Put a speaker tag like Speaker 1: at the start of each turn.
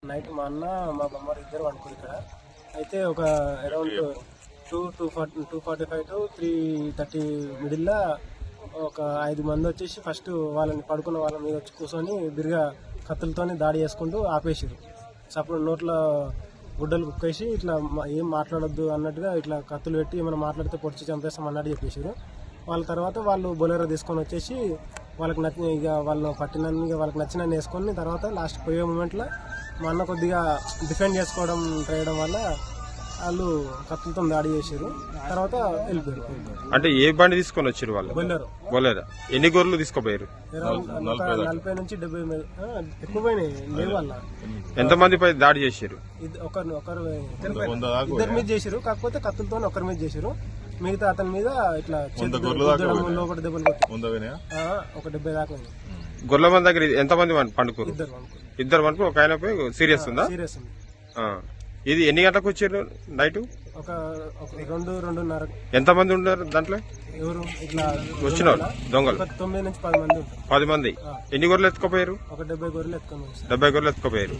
Speaker 1: Night మా అన్న మా బొమ్మారు ఇద్దరు అనుకుని ఇక్కడ అయితే ఒక అరౌండ్ 2:45 to 3:30 మిడిల్లో ఒక 5 మంది వచ్చేసి ఫస్ట్ వాళ్ళని పడుకున్న వాళ్ళ మీద వచ్చి కూర్చొని బిరిగా కత్తులతోని దాడి చేసుకుంటూ ఆపేసారు. అప్పుడు నోట్లో గుడ్డలు కుక్కేసి ఇట్లా ఏం మాట్లాడొద్దు అన్నట్టుగా ఇట్లా కత్తులు పెట్టి ఏమైనా మాట్లాడితే పొడిచి చంపేస్తాం అన్నట్టు చెప్పేసారు. వాళ్ళ తర్వాత వాళ్ళు బొలెరో తీసుకొని వచ్చేసి వాళ్ళకి నచ్చిన ఇక వాళ్ళు పట్టినన్ని వాళ్ళకి నచ్చినన్ని వేసుకొని తర్వాత లాస్ట్ పోయే మూమెంట్లో మా అన్న కొద్దిగా డిఫెండ్ చేసుకోవడం చేయడం వల్ల వాళ్ళు కత్తులతో దాడి చేశారు. తర్వాత వెళ్ళిపోయారు.
Speaker 2: అంటే ఏ బండి తీసుకొని వచ్చారు వాళ్ళు? బొలెరో. ఎన్ని గొర్రెలు తీసుకుపోయారు?
Speaker 1: 40 నుంచి 70 ఎక్కువ పోయినాయి లేవు. వాళ్ళ
Speaker 2: ఎంతమంది పై దాడి చేశారు?
Speaker 1: ఇద్దరి మీద చేశారు. కాకపోతే కత్తులతో ఒకరి మీద చేశారు. మిగతా అతని మీద ఇట్లా లోపల దెబ్బలు కొట్టి ఒక 70 దాకా.
Speaker 2: గొర్రెల మంది దగ్గర ఎంతమంది పండుకోరు? ఇద్దరు పండుకో. ఒక ఆయన సీరియస్ ఉందా?
Speaker 1: సీరియస్ ఉంది.
Speaker 2: ఇది ఎన్ని గంటలకు వచ్చారు? నైట్
Speaker 1: ఒక 2-2:30.
Speaker 2: ఎంతమంది ఉన్నారు దాంట్లో?
Speaker 1: ఎవరు ఇట్లా
Speaker 2: వచ్చిన దొంగలు?
Speaker 1: 9 నుంచి 10 మంది ఉంటారు.
Speaker 2: 10 మంది. ఎన్ని గొర్రెలు ఎత్తుకోపోయారు?
Speaker 1: ఒక 70 గొర్రెలు ఎత్తుకొని.
Speaker 2: 70 గొర్రెలు ఎత్తుకోపోయారు.